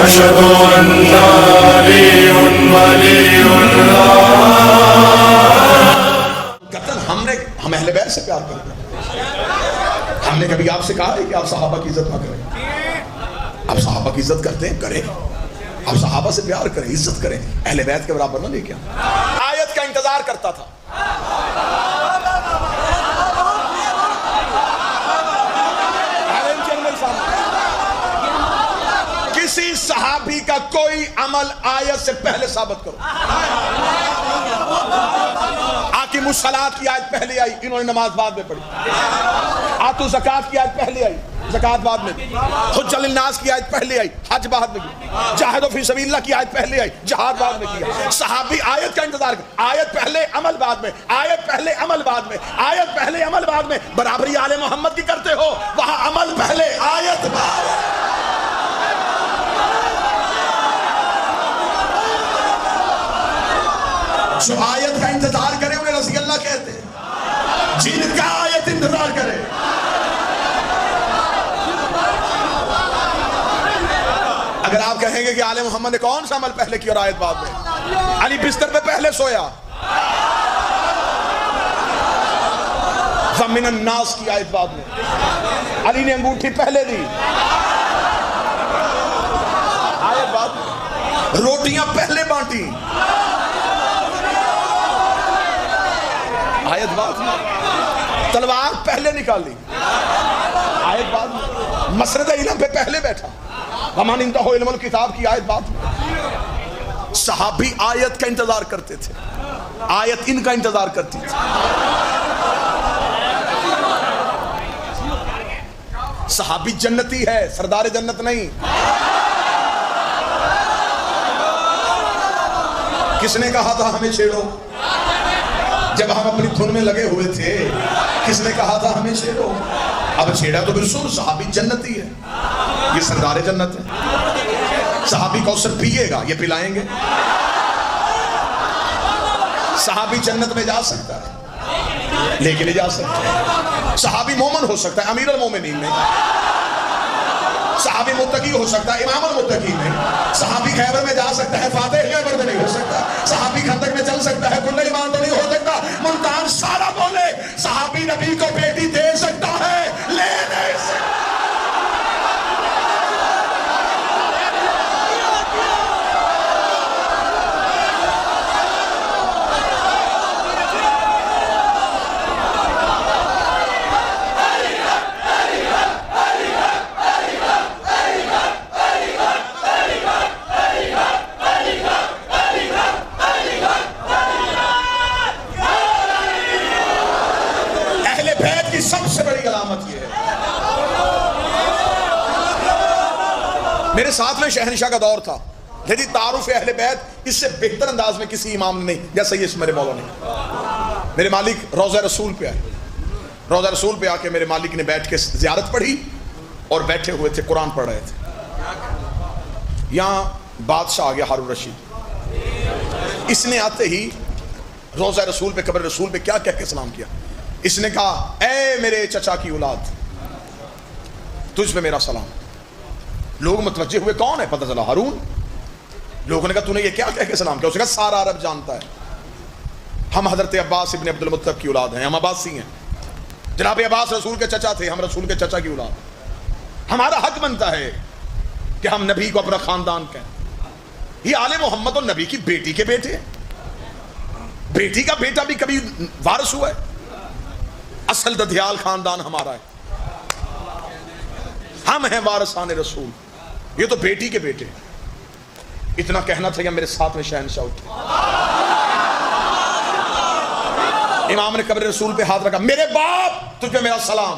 अशहदु अन्ना अलीयुन वलीयुल्लाह। हम अहले बैत से प्यार करते हैं। हमने कभी आपसे कहा है कि आप सहाबा की इज्जत ना करें? आप सहाबा की इज्जत करते हैं, करें। आप सहाबा से प्यार करें, इज्जत करें, अहले बैत के बराबर ना लेके आयत का इंतजार करता था। किसी सहाबी का कोई अमल आयत से पहले साबित करो। आकी मुसलात की आयत पहले आई, इन्होंने नमाज बाद में पढ़ी। आतु ज़कात की आयत पहले आई, ज़कात बाद में। हुज्जल लिन्नास की आयत पहले आई, हज बाद में की। जाहिदू फी सबीलिल्लाह की आयत पहले आई, जिहाद बाद में किया। सहाबी आयत का इंतजार कर, आयत पहले अमल बाद में, आयत पहले अमल बाद में, आयत पहले अमल बाद में। बराबरी आले मोहम्मद की करते हो, वहां अमल पहले आयत बाद। जो आयत का इंतजार करे उन्हें रज़ी अल्लाह कहते हैं, जिनका आयत इंतजार करे। अगर आप कहेंगे कि आले मोहम्मद ने कौन सा अमल पहले किया और आयत बाद में? अली बिस्तर पे पहले सोया, ज़मीन नास की आयत बाद में। अली ने अंगूठी पहले दी, आयत बाद में। रोटियां पहले बांटी, आयत बाद में। तलवार पहले निकाली, आयत बाद में। मसरद इल्म पे पहले बैठा, वमान इंतहो इल्मुल किताब की आयत बाद में। सहाबी आयत का इंतजार करते थे, आयत इनका इंतजार करती थी। सहाबी जन्नती है, सरदार जन्नत नहीं। किसने कहा था हमें छेड़ो? जब हम अपनी धुन में लगे हुए थे, किसने कहा था हमें छेड़ो? अब छेड़ा तो बिल्कुल। सहाबी जन्नती है, ये सरदार जन्नत है। सहाबी कौसर पिएगा, ये पिलाएंगे। सहाबी जन्नत में जा सकता है, लेके नहीं जा सकता। सहाबी मोमिन हो सकता है, अमीरुल मोमिनीन नहीं। सहाबी मुत्तकी हो सकता है, इमामुल मुत्तकीन नहीं। सहाबी खैबर में जा सकता है, फातिह खैबर में नहीं हो सकता। सहाबी खंदक में चल सकता है, कुल्ले ईमान तो नहीं हो सकता। मुल्तान सारा बोले, सहाबी नबी को बेटी दे सकता है, ले नहीं सकता। सबसे बड़ी अलामत यह है, मेरे साथ में शहनशाह का दौर था, यदि तारुफ अहले बैत इससे बेहतर अंदाज में किसी इमाम ने नहीं, जैसा ये मेरे मौला ने। मेरे मालिक रोज़ा रसूल पे आए, रोज़ा रसूल पे आके मेरे मालिक ने बैठ के ज़ियारत पढ़ी और बैठे हुए थे, कुरान पढ़ रहे थे। यहाँ बादशाह आ गया हारून रशीद। इसने आते ही रोज़ा रसूल पे, कब्र रसूल पे क्या कह के सलाम किया। इसने कहा, ऐ मेरे चचा की औलाद, तुझ पे मेरा सलाम। लोग मुतवज्जे हुए, कौन है? पता चला हारून। लोगों ने कहा, तूने ये क्या कह के सलाम किया? उसने कहा, सारा अरब जानता है हम हजरत अब्बास इब्न अब्दुल मुत्तलब की औलाद हैं, हम अब्बासी हैं। जनाब अब्बास रसूल के चचा थे, हम रसूल के चचा की औलाद। हमारा हक बनता है कि हम नबी को अपना खानदान कहें। ये आले मोहम्मद और नबी की बेटी के बेटे, बेटी का बेटा भी कभी वारिस हुआ है? असल दधियाल खानदान हमारा है, हम हैं वारिसान रसूल, ये तो बेटी के बेटे। इतना कहना था या मेरे साथ में शहनशाह उठे। इमाम ने कब्र रसूल पे हाथ रखा, मेरे बाप तुझे मेरा सलाम।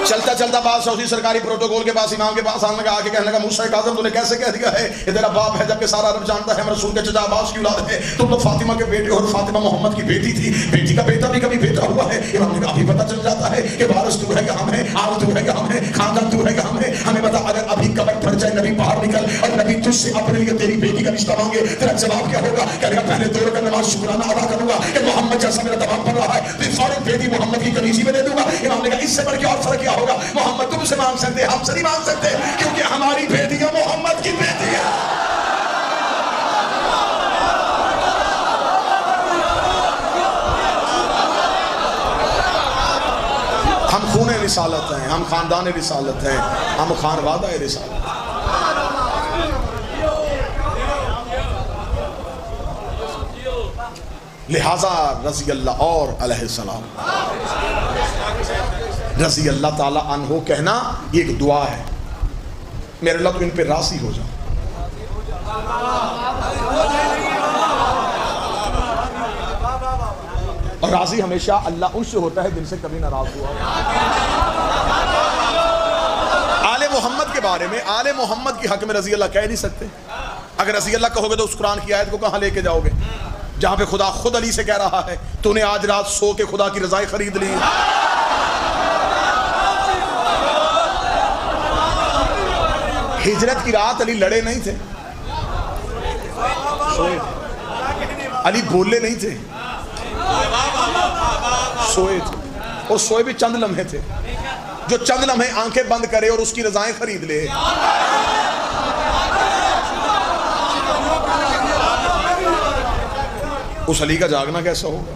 चलता चलता बादशाह उसी सरकारी प्रोटोकॉल के पास इमाम के पास आने लगा, आके कहने लगा, मूसा काज़िम तूने कैसे कह दिया है ये तेरा बाप है, जबकि सारा अरब जानता है हम रसूल के चचा अब्बास की औलाद है। तुम तो फातिमा के बेटे और फातिमा मोहम्मद की बेटी थी, बेटी का बेटा भी कभी बेटा हुआ है। इमाम ने कहा, अभी पता चल जाता है कि वारिस तू है, हम है, आल तू है, हम है, खानदान तू है, हम है। हमें बता, अगर अभी कब्र भर जाए, नबी बाहर निकल और नबी तुझसे अपने लिए तेरी बेटी का रिश्ता मांगे, तेरा जवाब क्या होगा? कहेगा पहले 2 रकात नमाज शुक्राना अदा करूंगा कि मोहम्मद जैसा मेरा दबाव पड़ रहा है, फिर फौरन बेटी मोहम्मद की कमीजी में दे दूंगा। इमाम ने कहा इससे बढ़ के और फर्क क्या होगा? मोहम्मद तुमसे मांग सकते, हमसे नहीं मांग सकते, क्योंकि हमारी बेटियां मोहम्मद की बेटियां। हम खून रिसालत हैं, हम खानदान रिसालत हैं, हम खानवादा रिसालत हैं। लिहाजा रजी अल्लाह और अलैहिस्सलाम रजी अल्लाह ताला अन्हो कहना ये एक दुआ है, मेरे अल्लाह तो इन पे राजी हो जा। और राजी हमेशा अल्लाह उनसे होता है जिनसे कभी नाराज हुआ। आले मोहम्मद के बारे में, आले मोहम्मद की हक में रजी अल्लाह कह नहीं सकते। अगर रजी अल्लाह कहोगे तो उस कुरान की आयत को कहां लेके जाओगे जहां पे खुदा खुद अली से कह रहा है तूने आज रात सो के खुदा की रजाई खरीद ली। हिजरत की रात अली लड़े नहीं थे, सोए थे। अली बोले नहीं थे, सोए थे। और सोए भी चंद लम्हे थे। जो चंद लम्हे आंखें बंद करे और उसकी रजाएं खरीद ले, उस अली का जागना कैसा होगा?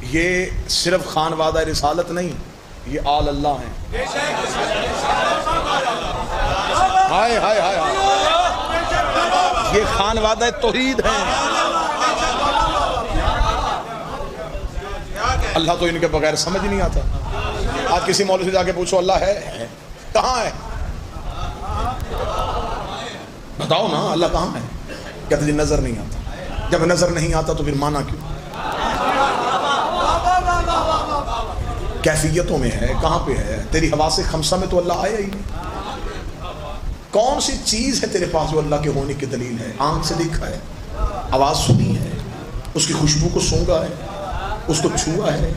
ये सिर्फ खानवादा रिसालत नहीं, ये आल अल्लाह है। हाय हाय हाय हाय, ये खानवादा तौहीद है। अल्लाह तो इनके बगैर समझ नहीं आता। आज किसी मौलवी से जाके पूछो अल्लाह है कहाँ है, बताओ ना अल्लाह कहाँ है? कहते जी नजर नहीं आता। जब नजर नहीं आता तो फिर माना क्यों? कैफियतों में है, कहां पे है? तेरी हवा से खमसा में तो अल्लाह आया ही नहीं। कौन सी चीज है तेरे पास जो अल्लाह के होने की दलील है? आंख से देखा है, आवाज सुनी है, उसकी खुशबू को सूंघा है, उसको छुआ है,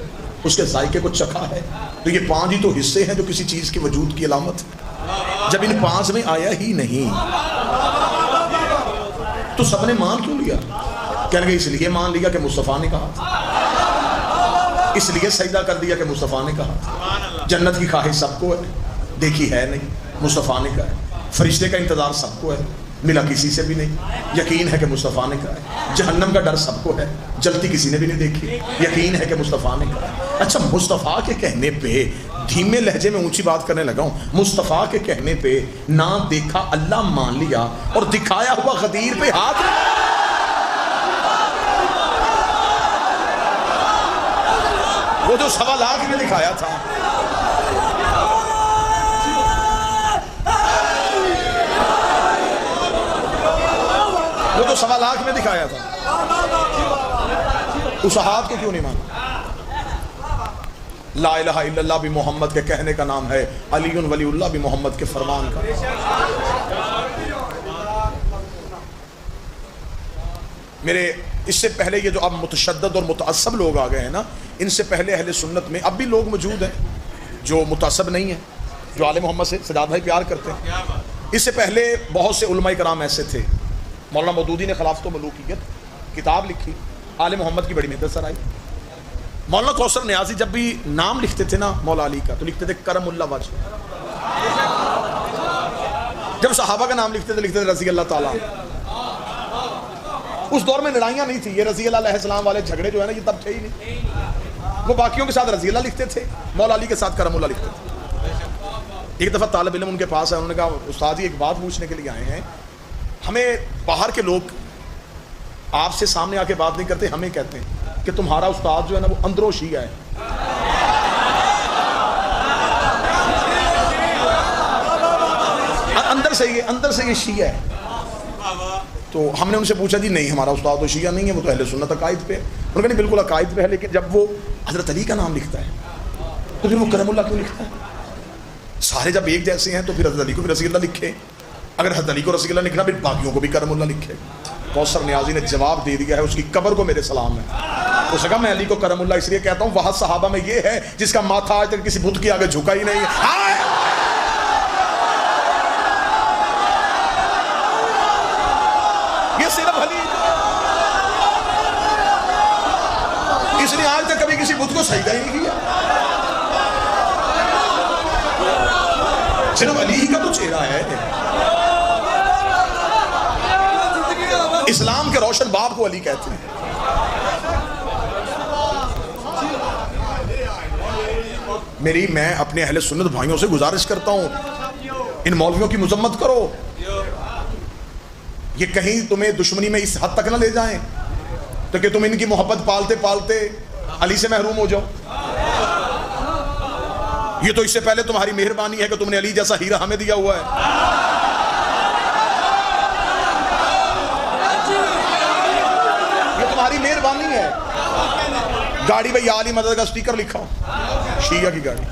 उसके जायके को चखा है। तो ये 5 ही तो हिस्से हैं जो किसी चीज के वजूद की अलामत है। जब इन 5 में आया ही नहीं तो सबने मान क्यों लिया? कहने इसलिए मान लिया कि मुस्तफ़ा ने कहा था, इसलिए सजदा कर दिया कि मुस्तफ़ा ने कहा था। जन्नत की ख्वाहिश सबको है, देखी है नहीं, मुस्तफ़ा ने कहा है। फरिश्ते का इंतजार सबको है, मिला किसी से भी नहीं, यकीन है कि मुस्तफ़ा ने कहा है। जहन्नम का डर सबको है, जलती किसी ने भी नहीं देखी, यकीन है कि मुस्तफ़ा ने कहा है। अच्छा, मुस्तफ़ा के कहने पे धीमे लहजे में ऊंची बात करने लगा हूं। मुस्तफ़ा के कहने पे ना देखा अल्लाह मान लिया और दिखाया हुआ गदीर पे हाथ। वो जो 1.25 लाख में दिखाया था, वो जो 1.25 लाख में दिखाया था, उस हाथ को क्यों नहीं माना? ला इलाहा इल्लल्लाह भी मोहम्मद के कहने का नाम है, अलीउन वलीउल्लाह भी मोहम्मद के फरमान का। मेरे इससे पहले ये जो अब मुतशद्दद और मुतअस्सब लोग आ गए हैं ना, इनसे पहले अहले सुन्नत में अब भी लोग मौजूद हैं जो मुतअस्सब नहीं है, जो आले मोहम्मद से सजाद भाई प्यार करते हैं। इससे पहले बहुत से उलमाए कराम ऐसे थे। मौलाना मौदूदी ने खिलाफत मलूकियत किताब लिखी, आले मोहम्मद की बड़ी मेहनत सर आई। मौलाना कौसर नियाजी जब भी नाम लिखते थे ना मौला अली का, तो लिखते थे करमुल्लाह वजह। जब सहाबा का नाम लिखते थे रजी अल्लाह ताला। उस दौर में लड़ाइयाँ नहीं थी, ये रजी अल्लाह अलैहिस्सलाम वाले झगड़े जो है ना, ये तब थे ही नहीं। वो बाकियों के साथ रजी अल्लाह लिखते थे, मौला अली के साथ करमुल्लाह लिखते थे। एक दफ़ा तालिब इल्म उनके पास है, उन्होंने कहा उस्ताद जी एक बात पूछने के लिए आए हैं, हमें बाहर के लोग आपसे सामने आके बात नहीं करते, हमें कहते हैं कि तुम्हारा उस्ताद जो है ना वो अंदरों शिया है। अंदर से ये शिया है। तो हमने उनसे पूछा जी नहीं हमारा उस्ताद तो शिया नहीं है, वो तो अहले सुन्नत अकायद पे है। उन्होंने कहा नहीं बिल्कुल अकायद पे है, लेकिन जब वो हजरत अली का नाम लिखता है तो फिर वो करमुल्लाह क्यों लिखता है? सारे जब एक जैसे हैं तो फिर हजरत अली को भी रज़ी अल्लाह लिखे, अगर हजरत अली को रज़ी अल्लाह लिखना फिर बाकियों को भी करमुल्लाह लिखे। कौसर नियाजी ने जवाब दे दिया है, उसकी कब्र को मेरे सलाम है। उसने कहा मैं अली को करमुल्लाह इसलिए कहता हूँ, वहाँ सहाबा में ये है जिसका माथा आज तक किसी बुत के आगे झुका ही नहीं है। सजदा ही नहीं किया, सिर्फ अली ही का तो चेहरा है। इस्लाम के रोशन बाप को अली कहते हैं। मैं अपने अहले सुन्नत भाइयों से गुजारिश करता हूं, इन मौलवियों की मुजम्मत करो, ये कहीं तुम्हें दुश्मनी में इस हद तक ना ले जाएं तो कि तुम इनकी मोहब्बत पालते पालते अली से महरूम हो जाओ। ये तो इससे पहले तुम्हारी मेहरबानी है कि तुमने अली जैसा हीरा हमें दिया हुआ है। ये तुम्हारी मेहरबानी है। गाड़ी पे या अली मदद का स्टिकर लिखा हो, शिया की गाड़ी,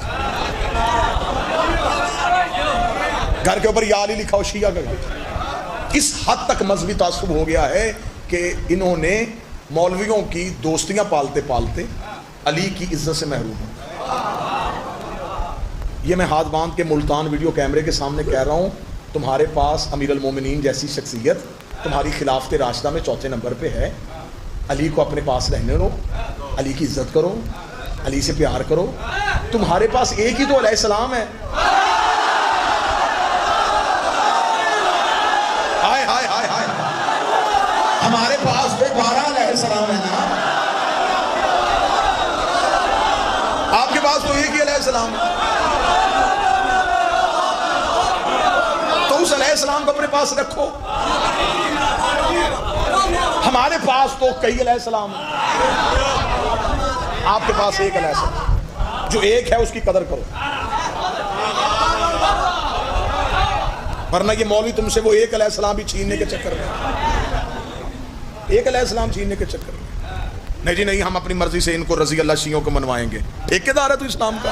घर के ऊपर या अली लिखा हो, शिया का गाड़ी। इस हद तक मजहबी तासुब हो गया है कि इन्होंने मौलवियों की दोस्तियां पालते पालते अली की इज्जत से महरूम हो। ये मैं हाथ बांध के मुल्तान वीडियो कैमरे के सामने कह रहा हूं, तुम्हारे पास अमीर अल मोमिनीन जैसी शख्सियत तुम्हारी खिलाफत राशिदा में चौथे नंबर पे है। अली को अपने पास रहने दो, अली की इज्जत करो, अली से प्यार करो। तुम्हारे पास एक ही तो अलैहिस्सलाम है। हाय हाय हाय हाय, हमारे पास तो 12 अलैहिस्सलाम है ना, आपके पास तो एक ही अलैहिस्सलाम है। तो उस अलैहिस्सलाम को अपने पास रखो। हमारे पास तो कई अलैहिस्सलाम है, आपके पास एक अलैहिस्सलाम। जो एक है उसकी कदर करो, वरना ये मौलवी तुमसे वो एक अलैहिस्सलाम भी छीनने के चक्कर में, एक अलैहिस्सलाम छीनने के चक्कर में, नहीं जी नहीं, हम अपनी मर्जी से इनको रजी अल्लाह शियों को मनवाएंगे। ठेकेदार है तो इस्लाम का।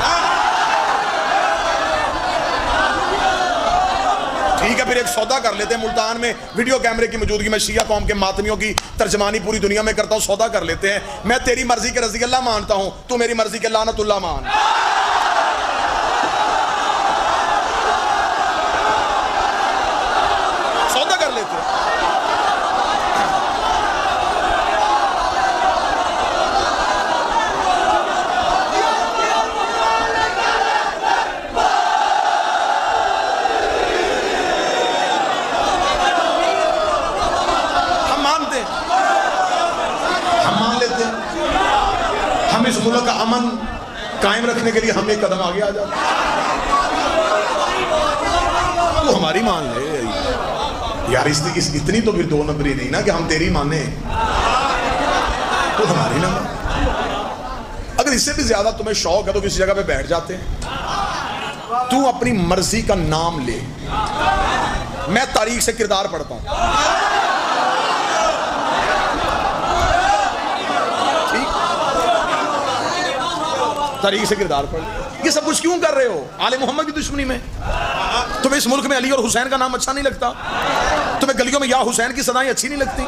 ठीक है, फिर एक सौदा कर लेते हैं। मुल्तान में वीडियो कैमरे की मौजूदगी में शिया कौम के मातमियों की तर्जमानी पूरी दुनिया में करता हूं। सौदा कर लेते हैं, मैं तेरी मर्जी के रजी अल्लाह मानता हूं, तू मेरी मर्जी के लानतुल्लाह मान। सौदा कर लेते हैं। इस मुल्क का अमन कायम रखने के लिए हम एक कदम आगे आ जाते, तो हमारी मान ले यार। इतनी तो फिर दो नंबरी नहीं ना कि हम तेरी माने तो हमारी ना। अगर इससे भी ज्यादा तुम्हें शौक है तो किसी जगह पे बैठ जाते हैं। तू अपनी मर्जी का नाम ले, मैं तारीख से किरदार पढ़ता हूं। तारीख से किरदार पढ़। ये सब कुछ क्यों कर रहे हो? आले मोहम्मद की दुश्मनी में। तुम्हें इस मुल्क में अली और हुसैन का नाम अच्छा नहीं लगता? तुम्हें गलियों में या हुसैन की सदाएं अच्छी नहीं लगती?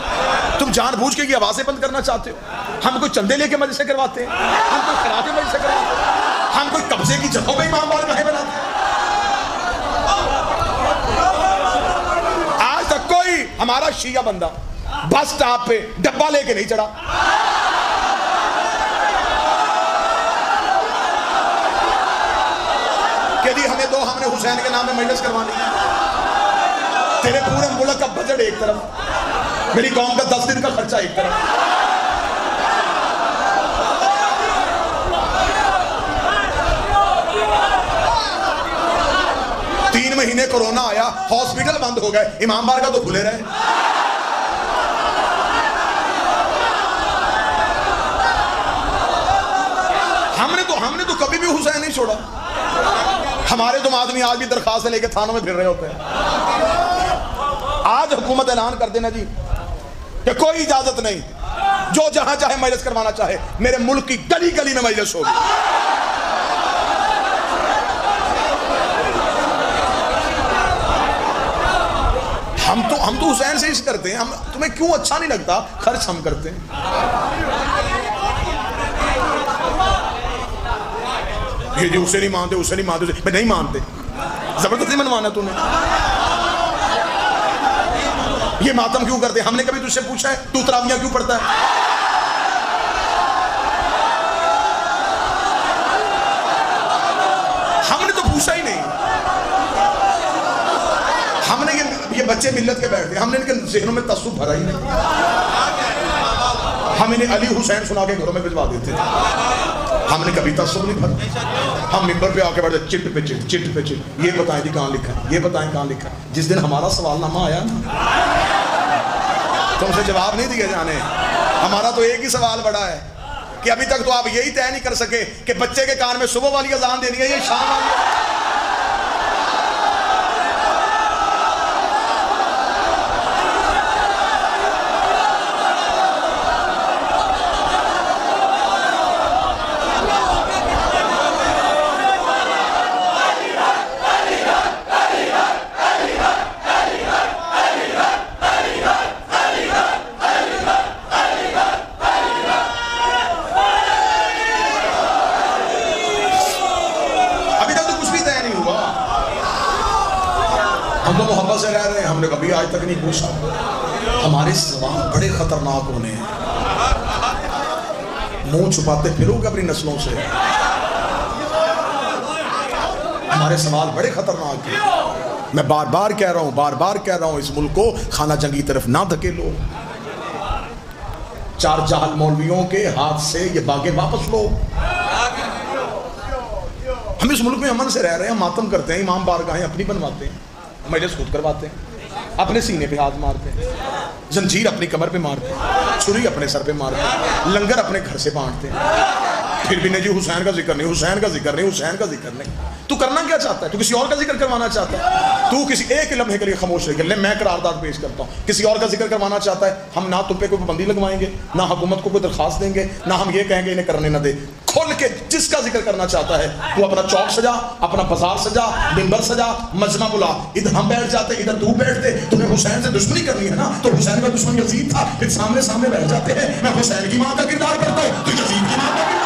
तुम जानबूझ के ये आवाजें बंद करना चाहते हो? हम कोई चंदे लेके मजे से करवाते हैं? हम कोई खराबे मजे से करवाते हैं? हम कोई कब्जे की जगहों पे इमाम बार कहे बनाते हैं? आज तक कोई हमारा शिया बंदा बस स्टॉप पे डब्बा लेके नहीं चढ़ा। हमें दो, हमने हुसैन के नाम में मजलिस करवानी। तेरे पूरे मुल्क का बजट एक तरफ, मेरी कौम का 10 दिन का खर्चा एक तरफ। 3 महीने कोरोना आया, हॉस्पिटल बंद हो गए, इमाम बारगाह तो खुले रहे। हमने तो कभी भी हुसैन नहीं छोड़ा। हमारे तुम आदमी आज भी दरखास्त लेके थानों में फिर रहे होते हैं। आज हुकूमत ऐलान कर देना जी कि कोई इजाजत नहीं, जो जहां चाहे मजलिस करवाना चाहे, मेरे मुल्क की गली गली में मजलिस होगी। हम तो हुसैन से इश करते हैं। हम तुम्हें क्यों अच्छा नहीं लगता? खर्च हम करते हैं। ये जो उसे नहीं मानते, उसे नहीं मानते, मैं नहीं मानते, जबरदस्ती मनवाना तूने। ये मातम क्यों करते? हमने कभी तुझसे पूछा है तू तरावियां क्यों पढ़ता है? ये बच्चे मिल्लत के बैठते हैं, हमने इनके ज़हनों में तसव्वुफ भरा ही नहीं। हम इन्हें अली हुसैन सुना के घरों में भिजवा देते थे, हमने कभी तसव्वुफ नहीं भरा। हम मिंबर पे आके बैठे चिट पे चिट, चिट पे चिट, ये बताएं जी कहाँ लिखा है, ये बताएं कहाँ लिखा है। जिस दिन हमारा सवालनामा आया ना, तुमसे जवाब नहीं दिए जाने। हमारा तो एक ही सवाल बड़ा है कि अभी तक तो आप यही तय नहीं कर सके कि बच्चे के कान में सुबह वाली अजान देनी है या शाम वाली। हम तो मोहब्बत से रह रहे हैं, हमने कभी आज तक नहीं पूछा। हमारे सवाल बड़े खतरनाक होने हैं, मुंह छुपाते फिरोगे अपनी नस्लों से। हमारे सवाल बड़े खतरनाक हैं। मैं बार बार कह रहा हूं, बार बार कह रहा हूं, इस मुल्क को खाना जंगी तरफ ना धकेलो। 4 जाहल मौलवियों के हाथ से ये बागे वापस लो। हम इस मुल्क में अमन से रह रहे हैं, मातम करते हैं, इमाम बारगाहें अपनी बनवाते हैं, मजलिस खुद करवाते हैं, अपने सीने पे हाथ मारते हैं, जंजीर अपनी कमर पे मारते हैं, छुरी अपने सर पे मारते हैं, लंगर अपने घर से बांटते हैं, फिर भी नहीं जी हुसैन का जिक्र नहीं, हुसैन का जिक्र नहीं, हुसैन का जिक्र नहीं। तू करना क्या चाहता है? तू किसी और का जिक्र करवाना चाहता है? तू किसी एक लम्हे के लिए खामोश रह ले, मैं करारदाद पेश करता हूँ। किसी और का जिक्र करवाना चाहता है, हम ना तुम पे कोई पाबंदी लगवाएंगे, ना हुकूमत को कोई दरखास्त देंगे, ना हम ये कहेंगे इन्हें करने ना दे। खोल के जिसका जिक्र करना चाहता है, तू अपना चौक सजा, अपना बाजार सजा, मिंबर सजा, मजमा बुला, इधर हम बैठ जाते, इधर तू बैठते। तुम्हें हुसैन से दुश्मनी करनी है ना, तो हुसैन का दुश्मन यजीद था, फिर सामने सामने बैठ जाते हैं। मैं हुसैन की मां का किरदार करता हूँ, तो यजीद की मां का किरदार।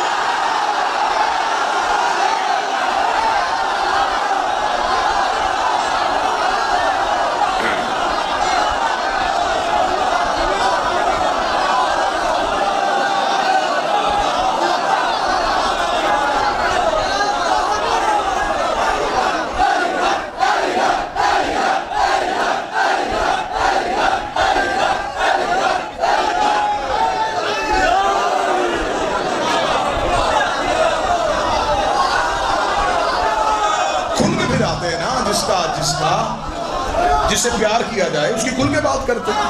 जिससे प्यार किया जाए उसकी खुल के बात करते हैं।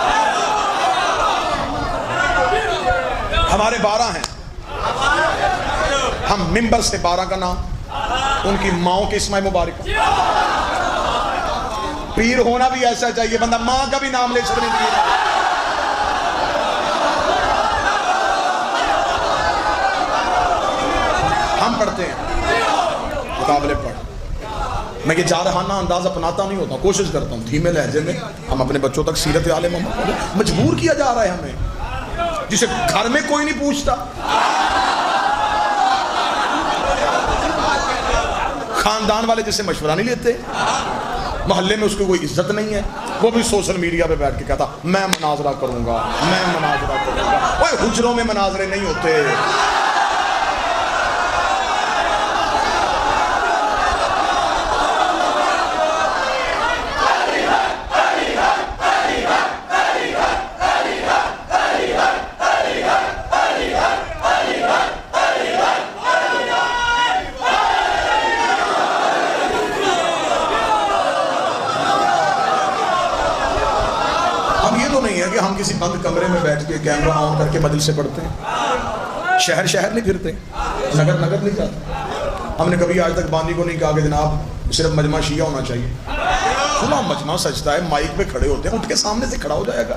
हमारे 12 हैं, हम मिंबर से 12 का नाम, उनकी माओ के इस्माए मुबारक। पीर होना भी ऐसा चाहिए, बंदा मां का भी नाम ले सकते। हम पढ़ते हैं मुकाबले पढ़, मैं ये जारहाना अंदाज अपनाता नहीं होता, कोशिश करता हूँ धीमे लहजे में। हम अपने बच्चों तक सीरत आले मोहम्मद, मजबूर किया जा रहा है हमें, जिसे घर में कोई नहीं पूछता, खानदान वाले जिससे मशवरा नहीं लेते, मोहल्ले में उसकी कोई इज्जत नहीं है, वो भी सोशल मीडिया पे बैठ के कहता मैं मनाजरा करूंगा, मैं मनाजरा करूंगा। ओए हुजरों में मनाजरे नहीं होते। नहीं है कि हम किसी बंद कमरे में बैठ के कैमरा ऑन करके मजलिस से पढ़ते हैं, शहर शहर नहीं फिरते, नगर नगर नहीं जाते। हमने कभी आज तक बानी को नहीं कहा कि जनाब सिर्फ मजमा शिया होना चाहिए। खुला मजमा सजता है, माइक पे खड़े होते हैं, उठ के सामने से खड़ा हो जाएगा।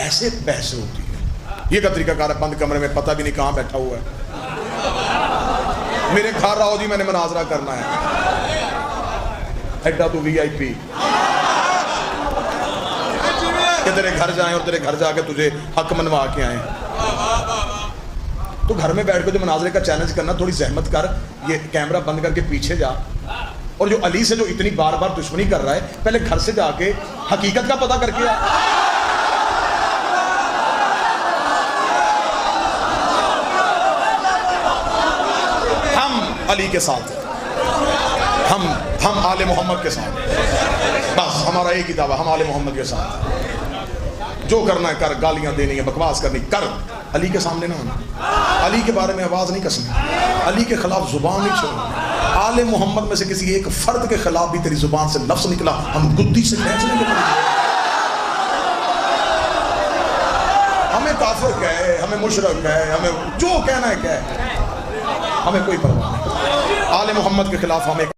ऐसे बहस होती है। ये का तरीकाकार बंद कमरे में, पता भी नहीं कहाँ बैठा हुआ है। मेरे घर आओ जी, मैंने मनाजरा करना है, एड्डा तू VIP कि तेरे घर जाएं और तेरे घर जाके तुझे हक मनवा के आए। तो घर में बैठ के जो मनाजरे का चैलेंज करना, थोड़ी जहमत कर, ये कैमरा बंद करके पीछे जा, और जो अली से जो इतनी बार बार दुश्मनी कर रहा है, पहले घर से जाके हकीकत का पता करके आ। हम अली के साथ, हम हम आले मोहम्मद के साथ, बस हमारा एक ही दावा, हम आले मोहम्मद के साथ। जो करना है कर, गालियां देनी है, बकवास करनी कर, अली के सामने ना होना, अली के बारे में आवाज नहीं कसनी, अली के खिलाफ जुबान नहीं छोड़नी। आले मोहम्मद में से किसी एक फर्द के खिलाफ भी तेरी जुबान से लफ्ज निकला, हम गुद्दी से खींच लेंगे। हमें काफिर कहे, हमें मुशरक कहे, हमें जो कहना है कहे, हमें कोई परवाह नहीं। आले मोहम्मद के खिलाफ हमें